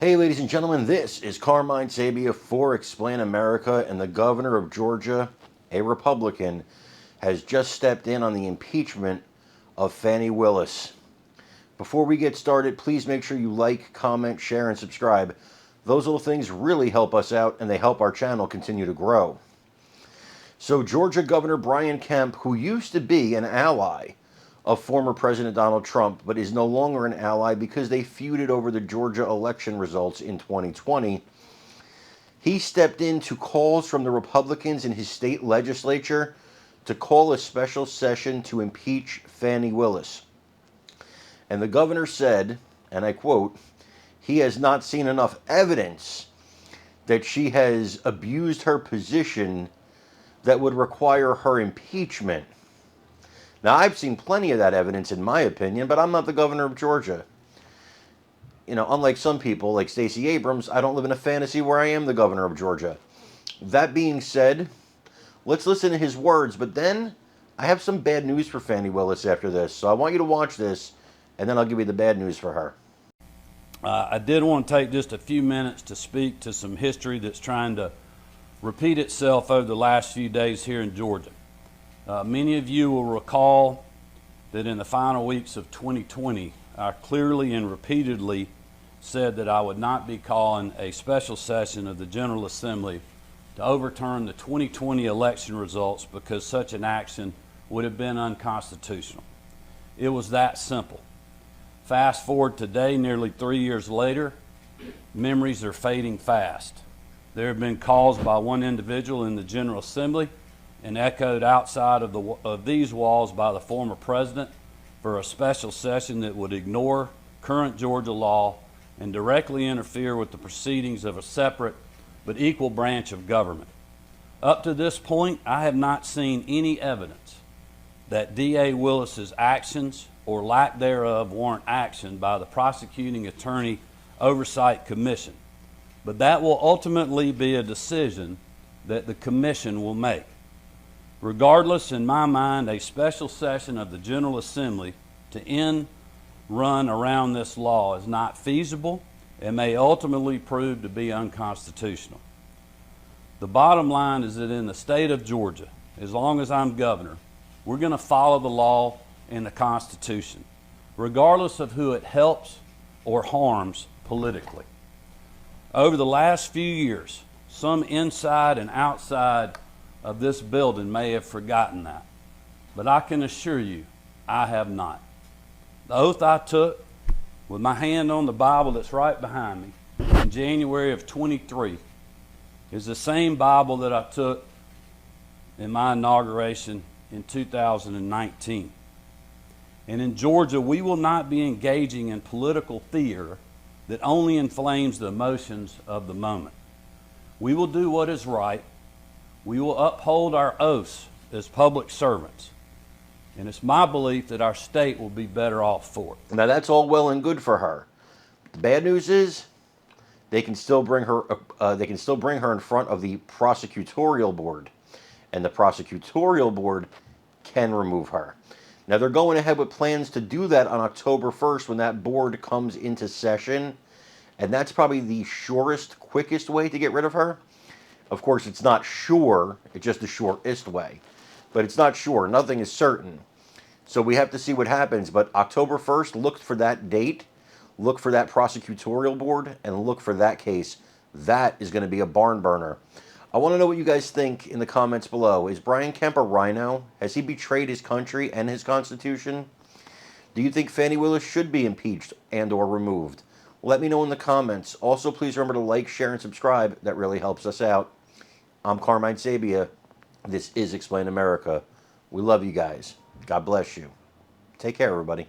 Hey, ladies and gentlemen, this is Carmine Sabia for Explain America, and the governor of Georgia, a Republican, has just stepped in on the impeachment of Fani Willis. Before we get started, please make sure you like, comment, share, and subscribe. Those little things really help us out, and they help our channel continue to grow. So, Georgia Governor Brian Kemp, who used to be an ally of former President Donald Trump, but is no longer an ally because they feuded over the Georgia election results in 2020. He stepped into calls from the Republicans in his state legislature to call a special session to impeach Fani Willis. And the governor said, and I quote, he has not seen enough evidence that she has abused her position that would require her impeachment. Now, I've seen plenty of that evidence, in my opinion, but I'm not the governor of Georgia. You know, unlike some people, like Stacey Abrams, I don't live in a fantasy where I am the governor of Georgia. That being said, let's listen to his words, but then I have some bad news for Fani Willis after this. So I want you to watch this, and then I'll give you the bad news for her. I did want to take just a few minutes to speak to some history that's trying to repeat itself over the last few days here in Georgia. Many of you will recall that in the final weeks of 2020, I clearly and repeatedly said that I would not be calling a special session of the General Assembly to overturn the 2020 election results because such an action would have been unconstitutional. It was that simple. Fast forward today, nearly 3 years later, memories are fading fast. There have been calls by one individual in the General Assembly and echoed outside of these walls by the former president for a special session that would ignore current Georgia law and directly interfere with the proceedings of a separate but equal branch of government. Up to this point, I have not seen any evidence that D.A. Willis's actions or lack thereof warrant action by the Prosecuting Attorney Oversight Commission. But that will ultimately be a decision that the commission will make. Regardless, in my mind, a special session of the General Assembly to end run around this law is not feasible and may ultimately prove to be unconstitutional. The bottom line is that in the state of Georgia, as long as I'm governor, we're going to follow the law and the Constitution, regardless of who it helps or harms politically. Over the last few years, some inside and outside of this building may have forgotten that, but I can assure you, I have not. The oath I took with my hand on the Bible that's right behind me in January of 23 is the same Bible that I took in my inauguration in 2019. And in Georgia, we will not be engaging in political theater that only inflames the emotions of the moment. We will do what is right. We will uphold our oaths as public servants. And it's my belief that our state will be better off for it. Now, that's all well and good for her. The bad news is they can still bring her. In front of the prosecutorial board, and the prosecutorial board can remove her. Now, they're going ahead with plans to do that on October 1st when that board comes into session, and that's probably the surest, quickest way to get rid of her. Of course, it's not sure, it's just the shortest way. But it's not sure, nothing is certain. So we have to see what happens. But October 1st, look for that date, look for that prosecutorial board, and look for that case. That is going to be a barn burner. I want to know what you guys think in the comments below. Is Brian Kemp a rhino? Has he betrayed his country and his Constitution? Do you think Fani Willis should be impeached and or removed? Let me know in the comments. Also, please remember to like, share, and subscribe. That really helps us out. I'm Carmine Sabia. This is Explain America. We love you guys. God bless you. Take care, everybody.